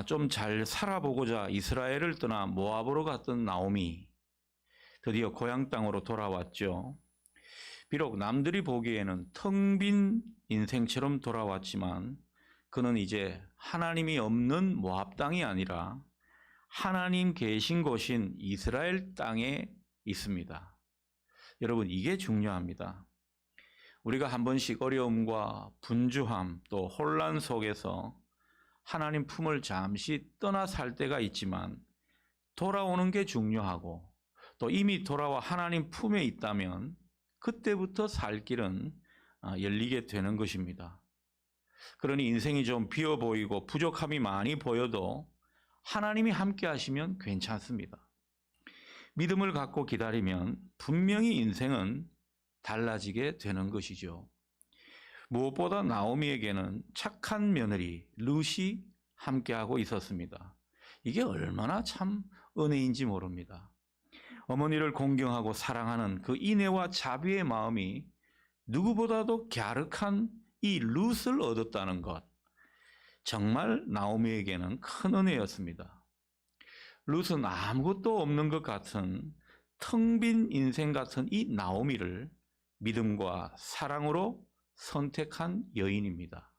좀 잘 살아보고자 이스라엘을 떠나 모압으로 갔던 나오미, 드디어 고향 땅으로 돌아왔죠. 비록 남들이 보기에는 텅 빈 인생처럼 돌아왔지만 그는 이제 하나님이 없는 모압 땅이 아니라 하나님 계신 곳인 이스라엘 땅에 있습니다. 여러분, 이게 중요합니다. 우리가 한 번씩 어려움과 분주함 또 혼란 속에서 하나님 품을 잠시 떠나 살 때가 있지만 돌아오는 게 중요하고 또 이미 돌아와 하나님 품에 있다면 그때부터 살 길은 열리게 되는 것입니다. 그러니 인생이 좀 비어 보이고 부족함이 많이 보여도 하나님이 함께 하시면 괜찮습니다. 믿음을 갖고 기다리면 분명히 인생은 달라지게 되는 것이죠. 무엇보다 나오미에게는 착한 며느리 룻이 함께하고 있었습니다. 이게 얼마나 참 은혜인지 모릅니다. 어머니를 공경하고 사랑하는 그 인애와 자비의 마음이 누구보다도 갸륵한 이 룻을 얻었다는 것, 정말 나오미에게는 큰 은혜였습니다. 룻은 아무것도 없는 것 같은 텅 빈 인생 같은 이 나오미를 믿음과 사랑으로 선택한 여인입니다.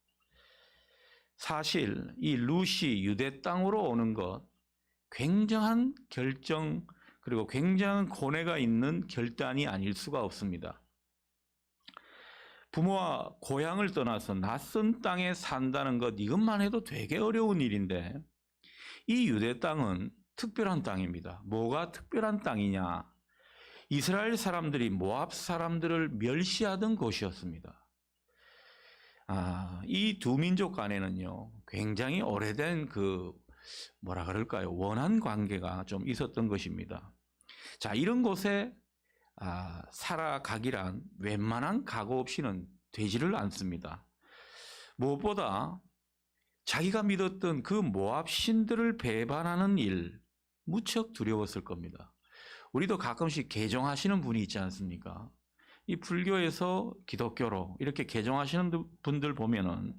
사실 이 룻이 유대 땅으로 오는 것, 굉장한 결정 그리고 굉장한 고뇌가 있는 결단이 아닐 수가 없습니다. 부모와 고향을 떠나서 낯선 땅에 산다는 것, 이것만 해도 되게 어려운 일인데 이 유대 땅은 특별한 땅입니다. 뭐가 특별한 땅이냐? 이스라엘 사람들이 모압 사람들을 멸시하던 곳이었습니다. 이 두 민족 간에는요, 굉장히 오래된 원한 관계가 좀 있었던 것입니다. 자, 이런 곳에 살아가기란 웬만한 각오 없이는 되지를 않습니다. 무엇보다 자기가 믿었던 그 모압 신들을 배반하는 일, 무척 두려웠을 겁니다. 우리도 가끔씩 개종하시는 분이 있지 않습니까? 이 불교에서 기독교로 이렇게 개종하시는 분들 보면은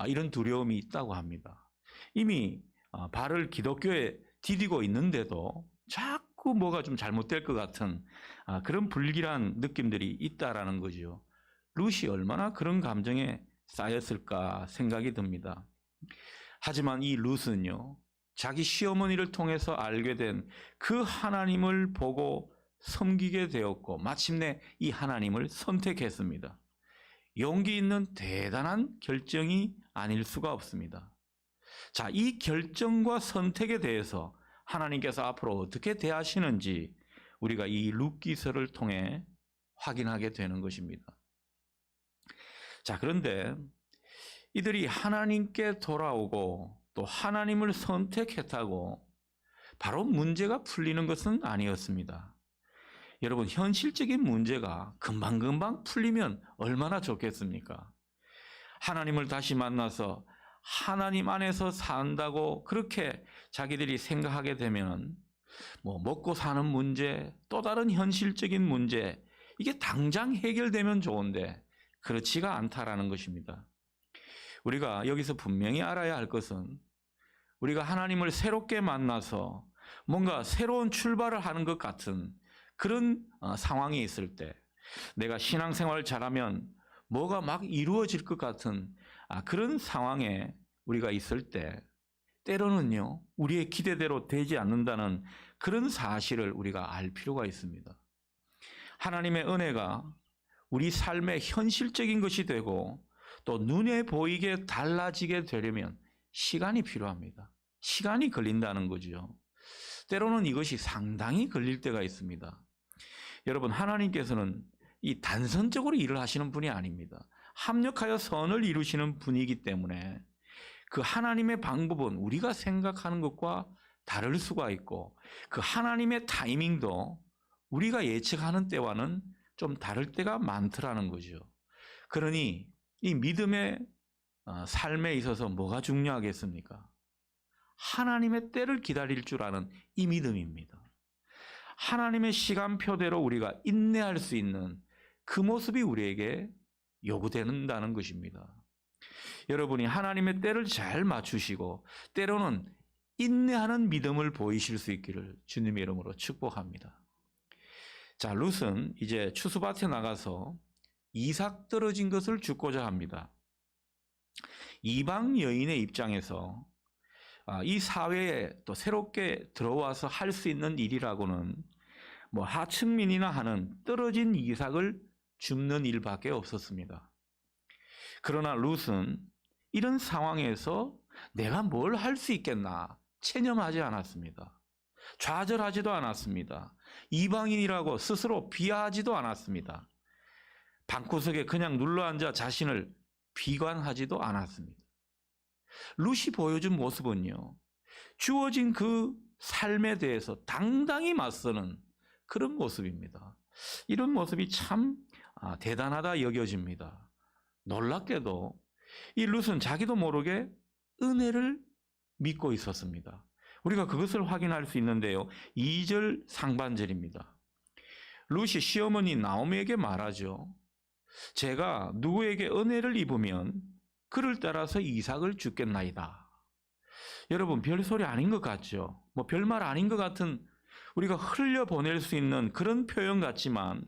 이런 두려움이 있다고 합니다. 이미 발을 기독교에 디디고 있는데도 자꾸 뭐가 좀 잘못될 것 같은 그런 불길한 느낌들이 있다라는 거죠. 룻이 얼마나 그런 감정에 쌓였을까 생각이 듭니다. 하지만 이 룻은요, 자기 시어머니를 통해서 알게 된 그 하나님을 보고 섬기게 되었고 마침내 이 하나님을 선택했습니다. 용기 있는 대단한 결정이 아닐 수가 없습니다. 자, 이 결정과 선택에 대해서 하나님께서 앞으로 어떻게 대하시는지 우리가 이 룻기서를 통해 확인하게 되는 것입니다. 자, 그런데 이들이 하나님께 돌아오고 또 하나님을 선택했다고 바로 문제가 풀리는 것은 아니었습니다. 여러분, 현실적인 문제가 금방금방 풀리면 얼마나 좋겠습니까? 하나님을 다시 만나서 하나님 안에서 산다고 그렇게 자기들이 생각하게 되면 먹고 사는 문제, 또 다른 현실적인 문제, 이게 당장 해결되면 좋은데 그렇지가 않다라는 것입니다. 우리가 여기서 분명히 알아야 할 것은 우리가 하나님을 새롭게 만나서 뭔가 새로운 출발을 하는 것 같은 그런 상황이 있을 때, 내가 신앙생활을 잘하면 뭐가 막 이루어질 것 같은 그런 상황에 우리가 있을 때 때로는요, 우리의 기대대로 되지 않는다는 그런 사실을 우리가 알 필요가 있습니다. 하나님의 은혜가 우리 삶의 현실적인 것이 되고 또 눈에 보이게 달라지게 되려면 시간이 필요합니다. 시간이 걸린다는 거죠. 때로는 이것이 상당히 걸릴 때가 있습니다. 여러분, 하나님께서는 이 단선적으로 일을 하시는 분이 아닙니다. 합력하여 선을 이루시는 분이기 때문에 그 하나님의 방법은 우리가 생각하는 것과 다를 수가 있고 그 하나님의 타이밍도 우리가 예측하는 때와는 좀 다를 때가 많더라는 거죠. 그러니 이 믿음의 삶에 있어서 뭐가 중요하겠습니까? 하나님의 때를 기다릴 줄 아는 이 믿음입니다. 하나님의 시간표대로 우리가 인내할 수 있는 그 모습이 우리에게 요구된다는 것입니다. 여러분이 하나님의 때를 잘 맞추시고 때로는 인내하는 믿음을 보이실 수 있기를 주님의 이름으로 축복합니다. 자, 룻은 이제 추수밭에 나가서 이삭 떨어진 것을 줍고자 합니다. 이방 여인의 입장에서 이 사회에 또 새롭게 들어와서 할 수 있는 일이라고는 뭐 하층민이나 하는 떨어진 이삭을 줍는 일밖에 없었습니다. 그러나 룻은 이런 상황에서 내가 뭘 할 수 있겠나 체념하지 않았습니다. 좌절하지도 않았습니다. 이방인이라고 스스로 비하하지도 않았습니다. 방구석에 그냥 눌러앉아 자신을 비관하지도 않았습니다. 룻이 보여준 모습은요, 주어진 그 삶에 대해서 당당히 맞서는 그런 모습입니다. 이런 모습이 참 대단하다 여겨집니다. 놀랍게도 이 룻은 자기도 모르게 은혜를 믿고 있었습니다. 우리가 그것을 확인할 수 있는데요. 2절 상반절입니다. 룻이 시어머니 나오미에게 말하죠. 제가 누구에게 은혜를 입으면 그를 따라서 이삭을 주겠나이다. 여러분, 별소리 아닌 것 같죠? 뭐 별말 아닌 것 같은, 우리가 흘려보낼 수 있는 그런 표현 같지만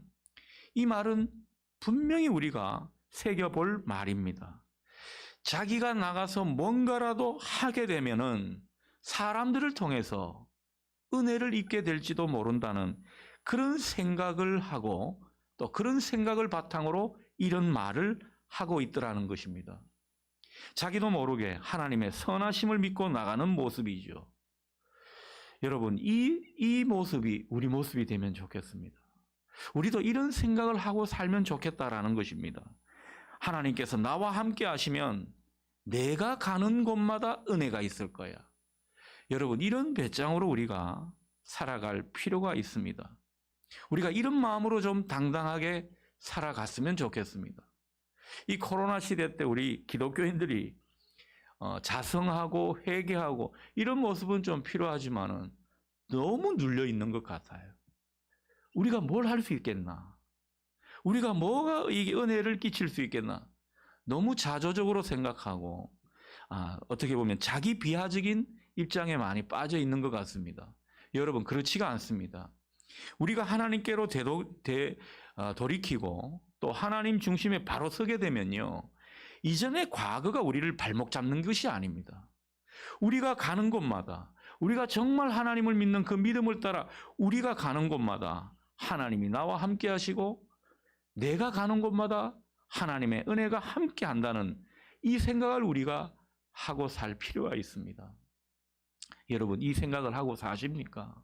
이 말은 분명히 우리가 새겨볼 말입니다. 자기가 나가서 뭔가라도 하게 되면은 사람들을 통해서 은혜를 입게 될지도 모른다는 그런 생각을 하고 또 그런 생각을 바탕으로 이런 말을 하고 있더라는 것입니다. 자기도 모르게 하나님의 선하심을 믿고 나가는 모습이죠. 여러분, 이 모습이 우리 모습이 되면 좋겠습니다. 우리도 이런 생각을 하고 살면 좋겠다라는 것입니다. 하나님께서 나와 함께 하시면 내가 가는 곳마다 은혜가 있을 거야. 여러분, 이런 배짱으로 우리가 살아갈 필요가 있습니다. 우리가 이런 마음으로 좀 당당하게 살아갔으면 좋겠습니다. 이 코로나 시대 때 우리 기독교인들이 자성하고 회개하고 이런 모습은 좀 필요하지만은 너무 눌려 있는 것 같아요. 우리가 뭘 할 수 있겠나? 우리가 뭐가 이 은혜를 끼칠 수 있겠나? 너무 자조적으로 생각하고 어떻게 보면 자기 비하적인 입장에 많이 빠져 있는 것 같습니다. 여러분, 그렇지가 않습니다. 우리가 하나님께로 돌이키고 또 하나님 중심에 바로 서게 되면요, 이전의 과거가 우리를 발목 잡는 것이 아닙니다. 우리가 가는 곳마다, 우리가 정말 하나님을 믿는 그 믿음을 따라 우리가 가는 곳마다 하나님이 나와 함께 하시고 내가 가는 곳마다 하나님의 은혜가 함께 한다는 이 생각을 우리가 하고 살 필요가 있습니다. 여러분, 이 생각을 하고 사십니까?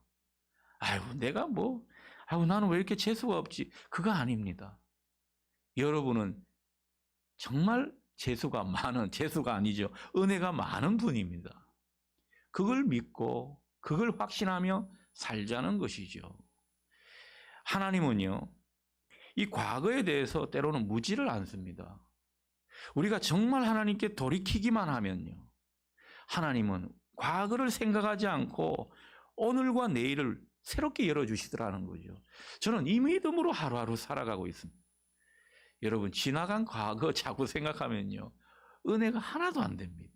내가 나는 왜 이렇게 재수가 없지? 그거 아닙니다. 여러분은 정말 재수가 아니죠. 은혜가 많은 분입니다. 그걸 믿고 그걸 확신하며 살자는 것이죠. 하나님은요, 이 과거에 대해서 때로는 묻지를 않습니다. 우리가 정말 하나님께 돌이키기만 하면요, 하나님은 과거를 생각하지 않고 오늘과 내일을 새롭게 열어주시더라는 거죠. 저는 이 믿음으로 하루하루 살아가고 있습니다. 여러분, 지나간 과거 자꾸 생각하면요, 은혜가 하나도 안 됩니다.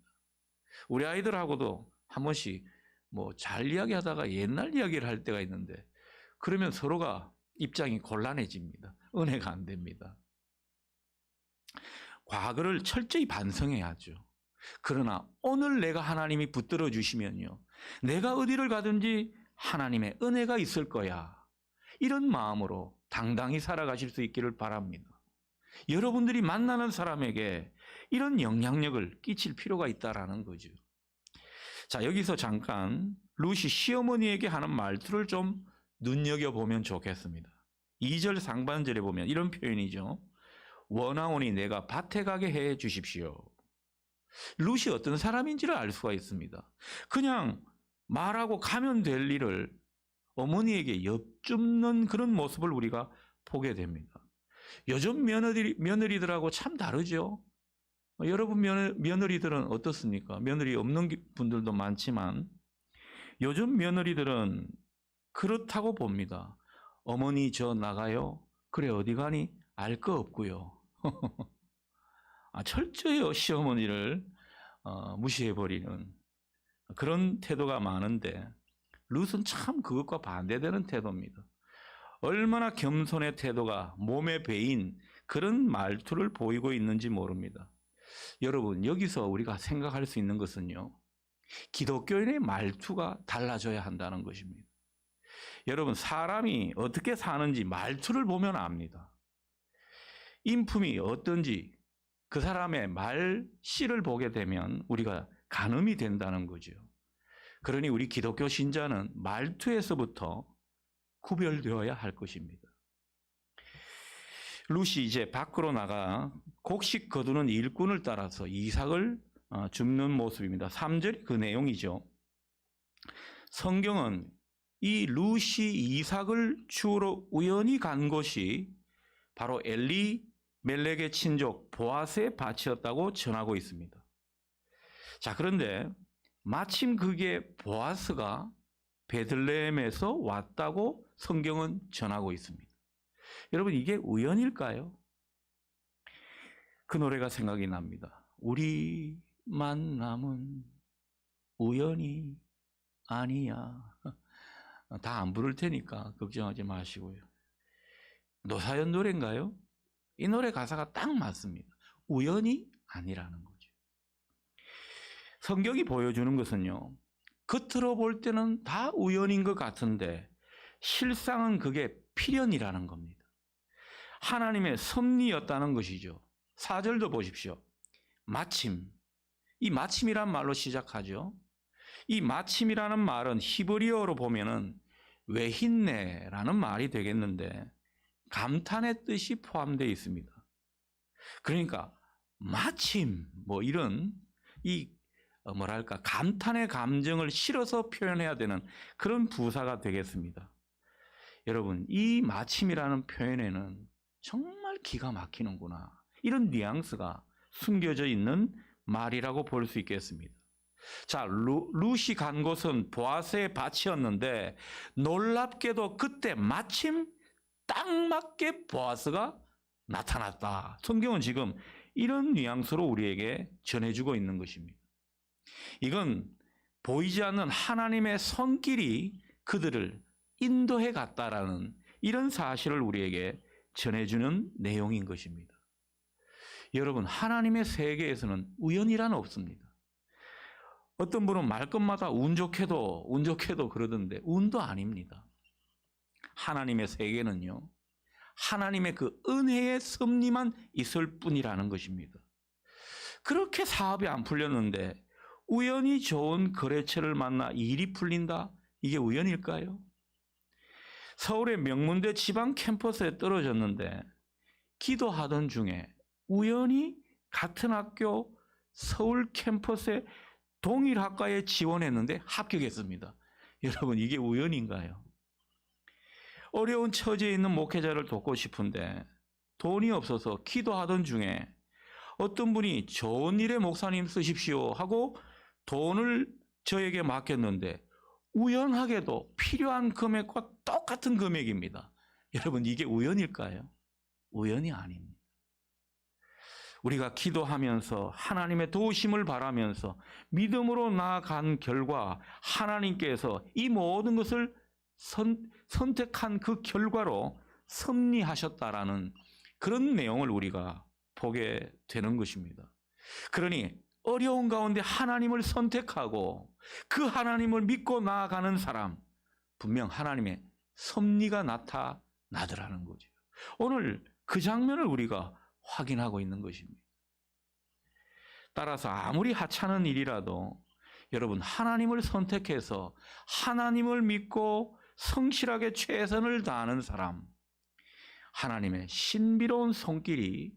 우리 아이들하고도 한 번씩 잘 이야기하다가 옛날 이야기를 할 때가 있는데 그러면 서로가 입장이 곤란해집니다. 은혜가 안 됩니다. 과거를 철저히 반성해야죠. 그러나 오늘 내가 하나님이 붙들어 주시면요, 내가 어디를 가든지 하나님의 은혜가 있을 거야. 이런 마음으로 당당히 살아가실 수 있기를 바랍니다. 여러분들이 만나는 사람에게 이런 영향력을 끼칠 필요가 있다라는 거죠. 자, 여기서 잠깐 룻이 시어머니에게 하는 말투를 좀 눈여겨보면 좋겠습니다. 2절 상반절에 보면 이런 표현이죠. 원하오니 내가 밭에 가게 해 주십시오. 룻이 어떤 사람인지를 알 수가 있습니다. 그냥 말하고 가면 될 일을 어머니에게 엿줍는 그런 모습을 우리가 보게 됩니다. 요즘 며느리들하고 참 다르죠. 여러분 며느리들은 어떻습니까? 며느리 없는 분들도 많지만 요즘 며느리들은 그렇다고 봅니다. 어머니 저 나가요? 그래 어디 가니? 알 거 없고요. 철저히 시어머니를 무시해버리는 그런 태도가 많은데 룻은 참 그것과 반대되는 태도입니다. 얼마나 겸손의 태도가 몸에 배인 그런 말투를 보이고 있는지 모릅니다. 여러분, 여기서 우리가 생각할 수 있는 것은요, 기독교인의 말투가 달라져야 한다는 것입니다. 여러분, 사람이 어떻게 사는지 말투를 보면 압니다. 인품이 어떤지 그 사람의 말씨를 보게 되면 우리가 가늠이 된다는 거죠. 그러니 우리 기독교 신자는 말투에서부터 구별되어야 할 것입니다. 룻이 이제 밖으로 나가 곡식 거두는 일꾼을 따라서 이삭을 줍는 모습입니다. 3절이 그 내용이죠. 성경은 이 룻이 이삭을 주우러 우연히 간 곳이 바로 엘리멜렉의 친족 보아스의 밭이었다고 전하고 있습니다. 자, 그런데 마침 그게 보아스가 베들레헴에서 왔다고 성경은 전하고 있습니다. 여러분, 이게 우연일까요? 그 노래가 생각이 납니다. 우리 만남은 우연이 아니야. 다 안 부를 테니까 걱정하지 마시고요. 노사연 노래인가요? 이 노래 가사가 딱 맞습니다. 우연이 아니라는 거죠. 성경이 보여주는 것은요, 겉으로 볼 때는 다 우연인 것 같은데 실상은 그게 필연이라는 겁니다. 하나님의 섭리였다는 것이죠. 4절도 보십시오. 마침, 이 마침이란 말로 시작하죠. 이 마침이라는 말은 히브리어로 보면은 외힌네라는 말이 되겠는데 감탄의 뜻이 포함되어 있습니다. 그러니까 마침 이런 감탄의 감정을 실어서 표현해야 되는 그런 부사가 되겠습니다. 여러분, 이 마침이라는 표현에는 정말 기가 막히는구나, 이런 뉘앙스가 숨겨져 있는 말이라고 볼 수 있겠습니다. 자, 룻이 간 곳은 보아스의 밭이었는데 놀랍게도 그때 마침 딱 맞게 보아스가 나타났다. 성경은 지금 이런 뉘앙스로 우리에게 전해주고 있는 것입니다. 이건 보이지 않는 하나님의 손길이 그들을 인도해 갔다라는 이런 사실을 우리에게 전해주는 내용인 것입니다. 여러분, 하나님의 세계에서는 우연이란 없습니다. 어떤 분은 말끝마다 운 좋게도 그러던데 운도 아닙니다. 하나님의 세계는요, 하나님의 그 은혜의 섭리만 있을 뿐이라는 것입니다. 그렇게 사업이 안 풀렸는데 우연히 좋은 거래처를 만나 일이 풀린다? 이게 우연일까요? 서울의 명문대 지방 캠퍼스에 떨어졌는데 기도하던 중에 우연히 같은 학교 서울 캠퍼스에 동일 학과에 지원했는데 합격했습니다. 여러분, 이게 우연인가요? 어려운 처지에 있는 목회자를 돕고 싶은데 돈이 없어서 기도하던 중에 어떤 분이 좋은 일에 목사님 쓰십시오 하고 돈을 저에게 맡겼는데 우연하게도 필요한 금액과 똑같은 금액입니다. 여러분, 이게 우연일까요? 우연이 아닙니다. 우리가 기도하면서 하나님의 도우심을 바라면서 믿음으로 나아간 결과 하나님께서 이 모든 것을 선택한 그 결과로 섭리하셨다라는 그런 내용을 우리가 보게 되는 것입니다. 그러니 어려운 가운데 하나님을 선택하고 그 하나님을 믿고 나아가는 사람, 분명 하나님의 섭리가 나타나더라는 거죠. 오늘 그 장면을 우리가 확인하고 있는 것입니다. 따라서 아무리 하찮은 일이라도 여러분, 하나님을 선택해서 하나님을 믿고 성실하게 최선을 다하는 사람, 하나님의 신비로운 손길이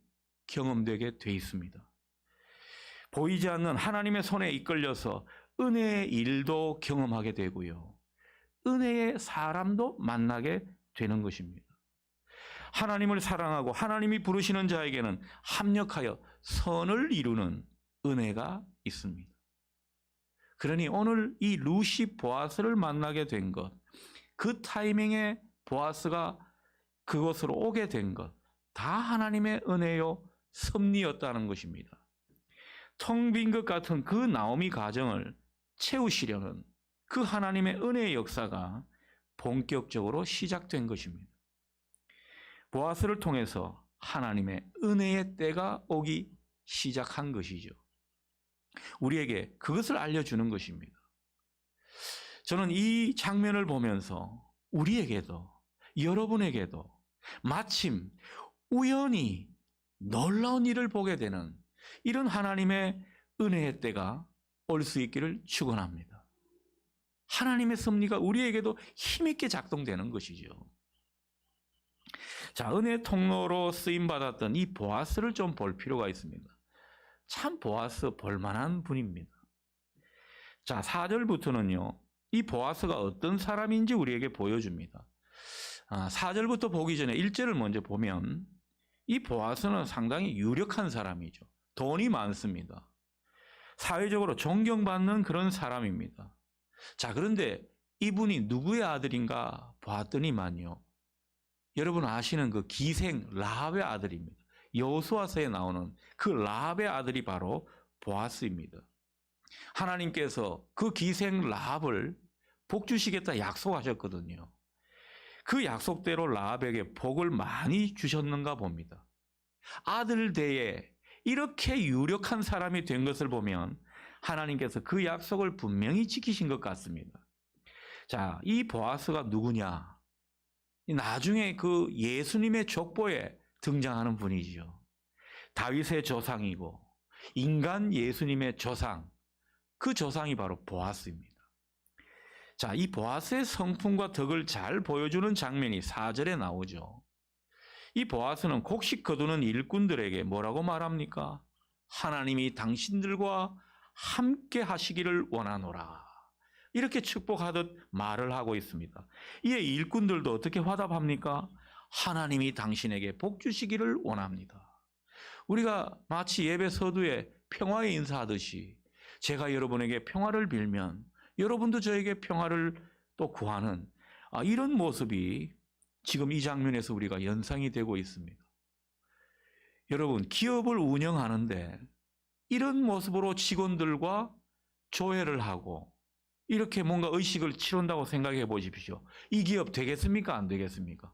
경험되게 돼 있습니다. 보이지 않는 하나님의 손에 이끌려서 은혜의 일도 경험하게 되고요, 은혜의 사람도 만나게 되는 것입니다. 하나님을 사랑하고 하나님이 부르시는 자에게는 합력하여 선을 이루는 은혜가 있습니다. 그러니 오늘 이 룻이 보아스를 만나게 된 것, 그 타이밍에 보아스가 그곳으로 오게 된 것, 다 하나님의 은혜요 섭리였다는 것입니다. 텅 빈 것 같은 그 나오미 가정을 채우시려는 그 하나님의 은혜의 역사가 본격적으로 시작된 것입니다. 보아스를 통해서 하나님의 은혜의 때가 오기 시작한 것이죠. 우리에게 그것을 알려주는 것입니다. 저는 이 장면을 보면서 우리에게도 여러분에게도 마침 우연히 놀라운 일을 보게 되는 이런 하나님의 은혜의 때가 올 수 있기를 축원합니다. 하나님의 섭리가 우리에게도 힘있게 작동되는 것이죠. 자, 은혜 통로로 쓰임받았던 이 보아스를 좀 볼 필요가 있습니다. 참 보아스 볼만한 분입니다. 자, 4절부터는요, 이 보아스가 어떤 사람인지 우리에게 보여줍니다. 4절부터 보기 전에 1절을 먼저 보면 이 보아스는 상당히 유력한 사람이죠. 돈이 많습니다. 사회적으로 존경받는 그런 사람입니다. 자, 그런데 이분이 누구의 아들인가 봤더니만요, 여러분 아시는 그 기생 라합의 아들입니다. 여호수아서에 나오는 그 라합의 아들이 바로 보아스입니다. 하나님께서 그 기생 라합을 복 주시겠다 약속하셨거든요. 그 약속대로 라합에게 복을 많이 주셨는가 봅니다. 아들 대에 이렇게 유력한 사람이 된 것을 보면 하나님께서 그 약속을 분명히 지키신 것 같습니다. 자, 이 보아스가 누구냐? 나중에 그 예수님의 족보에 등장하는 분이지요. 다윗의 조상이고 인간 예수님의 조상, 그 조상이 바로 보아스입니다. 자, 이 보아스의 성품과 덕을 잘 보여주는 장면이 4절에 나오죠. 이 보아스는 곡식 거두는 일꾼들에게 뭐라고 말합니까? 하나님이 당신들과 함께 하시기를 원하노라. 이렇게 축복하듯 말을 하고 있습니다. 이에 일꾼들도 어떻게 화답합니까? 하나님이 당신에게 복 주시기를 원합니다. 우리가 마치 예배 서두에 평화의 인사하듯이 제가 여러분에게 평화를 빌면 여러분도 저에게 평화를 또 구하는 이런 모습이 지금 이 장면에서 우리가 연상이 되고 있습니다. 여러분, 기업을 운영하는데 이런 모습으로 직원들과 조회를 하고 이렇게 뭔가 의식을 치른다고 생각해 보십시오. 이 기업 되겠습니까? 안 되겠습니까?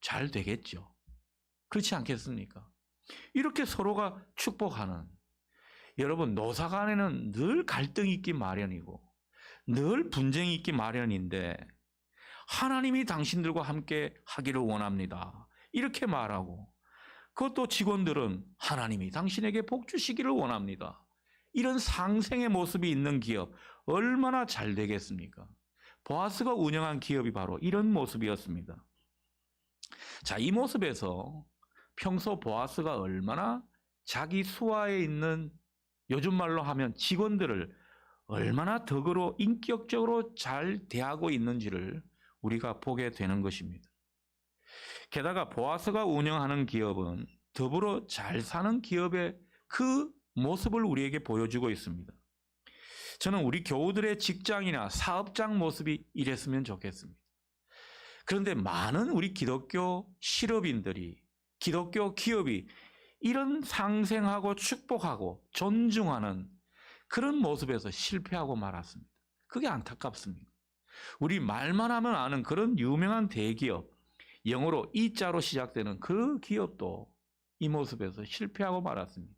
잘 되겠죠. 그렇지 않겠습니까? 이렇게 서로가 축복하는, 여러분, 노사 간에는 늘 갈등이 있기 마련이고 늘 분쟁이 있기 마련인데 하나님이 당신들과 함께 하기를 원합니다. 이렇게 말하고 그것도 직원들은 하나님이 당신에게 복 주시기를 원합니다. 이런 상생의 모습이 있는 기업 얼마나 잘 되겠습니까? 보아스가 운영한 기업이 바로 이런 모습이었습니다. 자, 이 모습에서 평소 보아스가 얼마나 자기 수하에 있는, 요즘 말로 하면 직원들을 얼마나 덕으로 인격적으로 잘 대하고 있는지를 우리가 보게 되는 것입니다. 게다가 보아스가 운영하는 기업은 더불어 잘 사는 기업의 그 모습을 우리에게 보여주고 있습니다. 저는 우리 교우들의 직장이나 사업장 모습이 이랬으면 좋겠습니다. 그런데 많은 우리 기독교 실업인들이, 기독교 기업이 이런 상생하고 축복하고 존중하는 그런 모습에서 실패하고 말았습니다. 그게 안타깝습니다. 우리 말만 하면 아는 그런 유명한 대기업, 영어로 이자로 시작되는 그 기업도 이 모습에서 실패하고 말았습니다.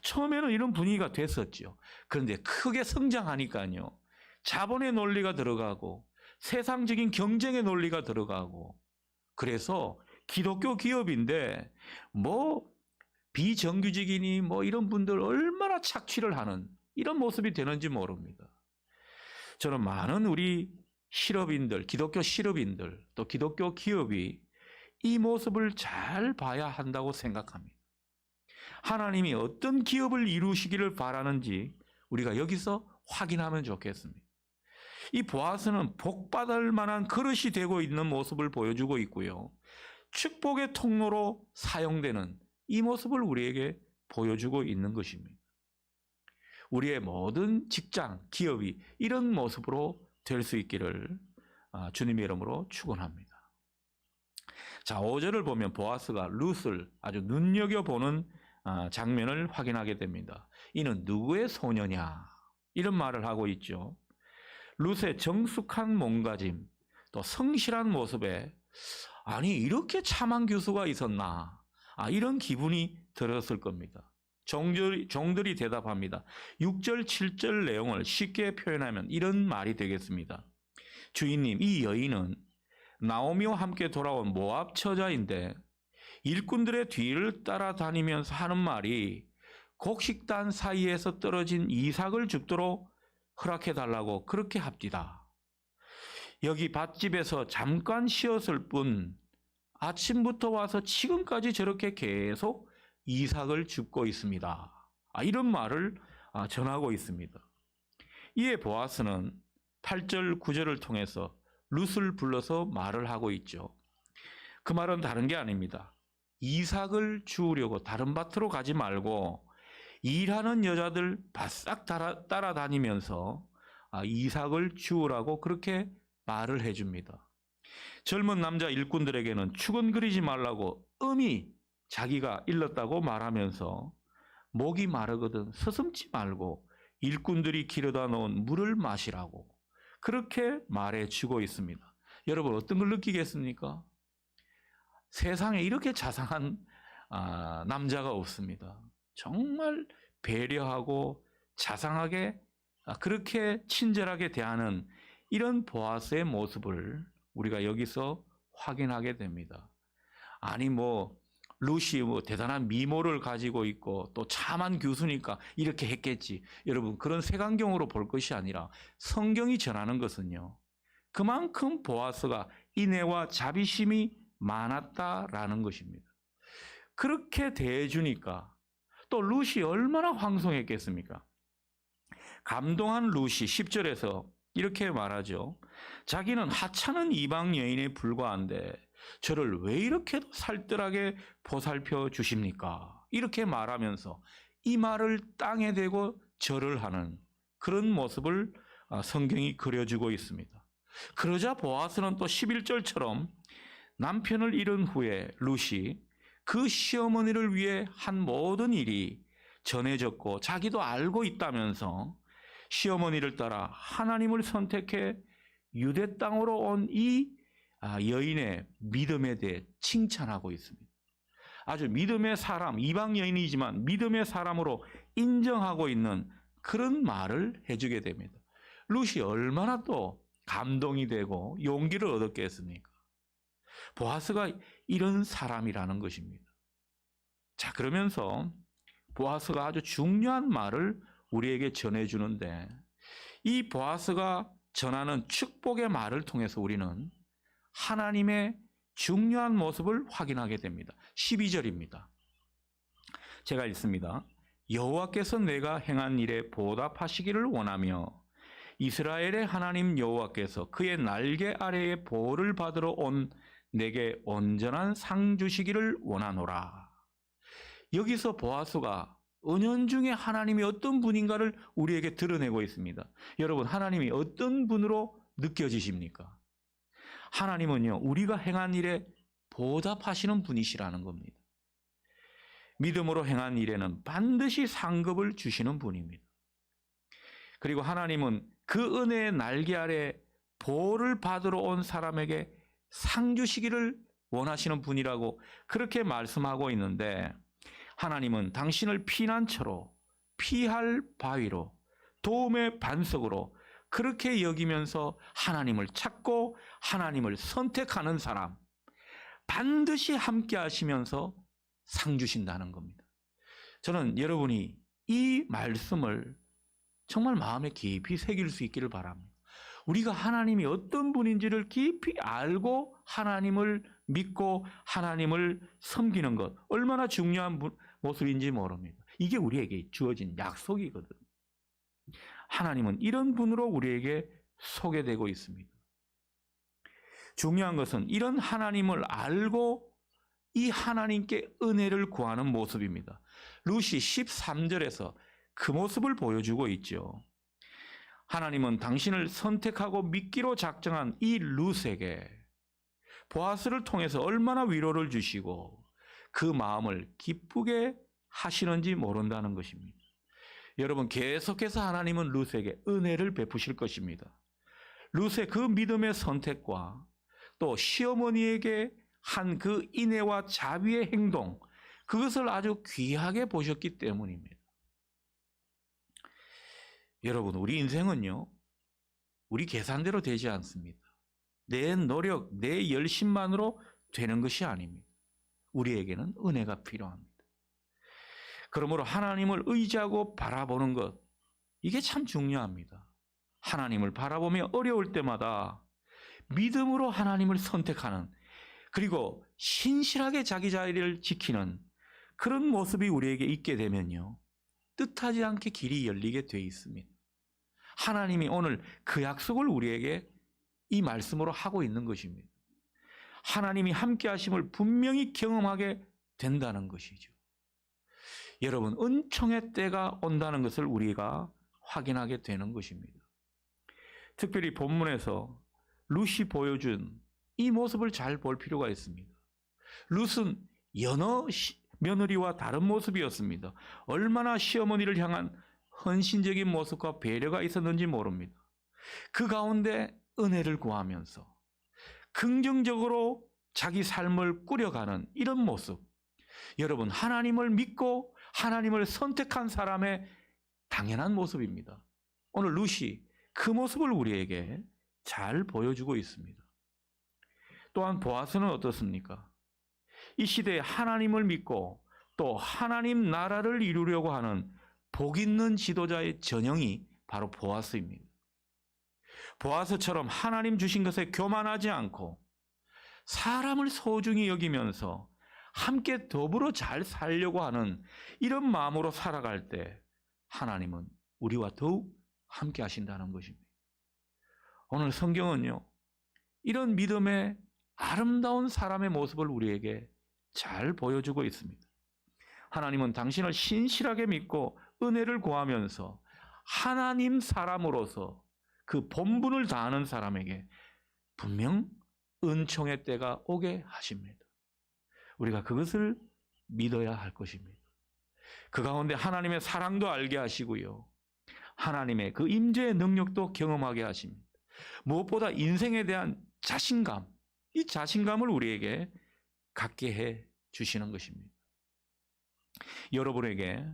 처음에는 이런 분위기가 됐었죠. 그런데 크게 성장하니까요, 자본의 논리가 들어가고 세상적인 경쟁의 논리가 들어가고, 그래서 기독교 기업인데 비정규직이니 이런 분들 얼마나 착취를 하는 이런 모습이 되는지 모릅니다. 저는 많은 우리 실업인들, 기독교 실업인들, 또 기독교 기업이 이 모습을 잘 봐야 한다고 생각합니다. 하나님이 어떤 기업을 이루시기를 바라는지 우리가 여기서 확인하면 좋겠습니다. 이 보아스는 복받을 만한 그릇이 되고 있는 모습을 보여주고 있고요, 축복의 통로로 사용되는 이 모습을 우리에게 보여주고 있는 것입니다. 우리의 모든 직장, 기업이 이런 모습으로 될 수 있기를 주님의 이름으로 축원합니다. 자, 5절을 보면 보아스가 룻을 아주 눈여겨보는 장면을 확인하게 됩니다. 이는 누구의 소녀냐? 이런 말을 하고 있죠. 룻의 정숙한 몸가짐, 또 성실한 모습에 아니 이렇게 참한 교수가 있었나? 이런 기분이 들었을 겁니다. 종들이 대답합니다. 6절, 7절 내용을 쉽게 표현하면 이런 말이 되겠습니다. 주인님, 이 여인은 나오미와 함께 돌아온 모압 처자인데 일꾼들의 뒤를 따라다니면서 하는 말이 곡식단 사이에서 떨어진 이삭을 줍도록 허락해달라고 그렇게 합디다. 여기 밭집에서 잠깐 쉬었을 뿐 아침부터 와서 지금까지 저렇게 계속 이삭을 줍고 있습니다. 이런 말을 전하고 있습니다. 이에 보아스는 8절, 9절을 통해서 룻을 불러서 말을 하고 있죠. 그 말은 다른 게 아닙니다. 이삭을 주우려고 다른 밭으로 가지 말고 일하는 여자들 바싹 따라다니면서 이삭을 주우라고 그렇게 말을 해줍니다. 젊은 남자 일꾼들에게는 추근거리지 말라고 엄히 자기가 일렀다고 말하면서 목이 마르거든 서슴지 말고 일꾼들이 길어다 놓은 물을 마시라고 그렇게 말해주고 있습니다. 여러분 어떤 걸 느끼겠습니까? 세상에 이렇게 자상한 남자가 없습니다. 정말 배려하고 자상하게 그렇게 친절하게 대하는 이런 보아스의 모습을 우리가 여기서 확인하게 됩니다. 아니 룻이 대단한 미모를 가지고 있고 또 참한 교수니까 이렇게 했겠지. 여러분 그런 색안경으로 볼 것이 아니라 성경이 전하는 것은요. 그만큼 보아스가 인애와 자비심이 많았다라는 것입니다. 그렇게 대해주니까 또 룻이 얼마나 황송했겠습니까? 감동한 룻이 10절에서 이렇게 말하죠. 자기는 하찮은 이방 여인에 불과한데 저를 왜 이렇게도 살뜰하게 보살펴 주십니까? 이렇게 말하면서 이 말을 땅에 대고 절을 하는 그런 모습을 성경이 그려주고 있습니다. 그러자 보아스는 또 11절처럼 남편을 잃은 후에 룻이 그 시어머니를 위해 한 모든 일이 전해졌고 자기도 알고 있다면서 시어머니를 따라 하나님을 선택해 유대 땅으로 온 이 여인의 믿음에 대해 칭찬하고 있습니다. 아주 믿음의 사람, 이방 여인이지만 믿음의 사람으로 인정하고 있는 그런 말을 해주게 됩니다. 룻이 얼마나 또 감동이 되고 용기를 얻었겠습니까? 보아스가 이런 사람이라는 것입니다. 자, 그러면서 보아스가 아주 중요한 말을 우리에게 전해주는데 이 보아스가 전하는 축복의 말을 통해서 우리는 하나님의 중요한 모습을 확인하게 됩니다. 12절입니다. 제가 읽습니다. 여호와께서 내가 행한 일에 보답하시기를 원하며 이스라엘의 하나님 여호와께서 그의 날개 아래에 보호를 받으러 온 내게 온전한 상 주시기를 원하노라. 여기서 보아스가 은연중에 하나님이 어떤 분인가를 우리에게 드러내고 있습니다. 여러분 하나님이 어떤 분으로 느껴지십니까? 하나님은요 우리가 행한 일에 보답하시는 분이시라는 겁니다. 믿음으로 행한 일에는 반드시 상급을 주시는 분입니다. 그리고 하나님은 그 은혜의 날개 아래 보호를 받으러 온 사람에게 상 주시기를 원하시는 분이라고 그렇게 말씀하고 있는데 하나님은 당신을 피난처로 피할 바위로 도움의 반석으로 그렇게 여기면서 하나님을 찾고 하나님을 선택하는 사람 반드시 함께 하시면서 상 주신다는 겁니다. 저는 여러분이 이 말씀을 정말 마음에 깊이 새길 수 있기를 바랍니다. 우리가 하나님이 어떤 분인지를 깊이 알고 하나님을 믿고 하나님을 섬기는 것 얼마나 중요한 모습인지 모릅니다. 이게 우리에게 주어진 약속이거든요. 하나님은 이런 분으로 우리에게 소개되고 있습니다. 중요한 것은 이런 하나님을 알고 이 하나님께 은혜를 구하는 모습입니다. 룻이 13절에서 그 모습을 보여주고 있죠. 하나님은 당신을 선택하고 믿기로 작정한 이 룻에게 보아스를 통해서 얼마나 위로를 주시고 그 마음을 기쁘게 하시는지 모른다는 것입니다. 여러분, 계속해서 하나님은 룻에게 은혜를 베푸실 것입니다. 룻의 그 믿음의 선택과 또 시어머니에게 한 그 인애와 자비의 행동, 그것을 아주 귀하게 보셨기 때문입니다. 여러분, 우리 인생은요, 우리 계산대로 되지 않습니다. 내 노력, 내 열심만으로 되는 것이 아닙니다. 우리에게는 은혜가 필요합니다. 그러므로 하나님을 의지하고 바라보는 것, 이게 참 중요합니다. 하나님을 바라보며 어려울 때마다 믿음으로 하나님을 선택하는, 그리고 신실하게 자기 자리를 지키는 그런 모습이 우리에게 있게 되면요, 뜻하지 않게 길이 열리게 돼 있습니다. 하나님이 오늘 그 약속을 우리에게 이 말씀으로 하고 있는 것입니다. 하나님이 함께 하심을 분명히 경험하게 된다는 것이죠. 여러분, 은총의 때가 온다는 것을 우리가 확인하게 되는 것입니다. 특별히 본문에서 룻이 보여준 이 모습을 잘 볼 필요가 있습니다. 룻은 여러 며느리와 다른 모습이었습니다. 얼마나 시어머니를 향한 헌신적인 모습과 배려가 있었는지 모릅니다. 그 가운데 은혜를 구하면서 긍정적으로 자기 삶을 꾸려가는 이런 모습, 여러분, 하나님을 믿고 하나님을 선택한 사람의 당연한 모습입니다. 오늘 룻이 그 모습을 우리에게 잘 보여주고 있습니다. 또한 보아스는 어떻습니까? 이 시대에 하나님을 믿고 또 하나님 나라를 이루려고 하는 복 있는 지도자의 전형이 바로 보아스입니다. 보아스처럼 하나님 주신 것에 교만하지 않고 사람을 소중히 여기면서 함께 더불어 잘 살려고 하는 이런 마음으로 살아갈 때 하나님은 우리와 더욱 함께 하신다는 것입니다. 오늘 성경은요, 이런 믿음의 아름다운 사람의 모습을 우리에게 잘 보여주고 있습니다. 하나님은 당신을 신실하게 믿고 은혜를 구하면서 하나님 사람으로서 그 본분을 다하는 사람에게 분명 은총의 때가 오게 하십니다. 우리가 그것을 믿어야 할 것입니다. 그 가운데 하나님의 사랑도 알게 하시고요, 하나님의 그 임재의 능력도 경험하게 하십니다. 무엇보다 인생에 대한 자신감, 이 자신감을 우리에게 갖게 해 주시는 것입니다. 여러분에게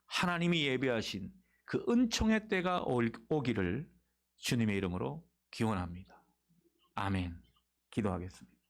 하나님이 예비하신 그 은총의 때가 오기를 주님의 이름으로 기원합니다. 아멘. 기도하겠습니다.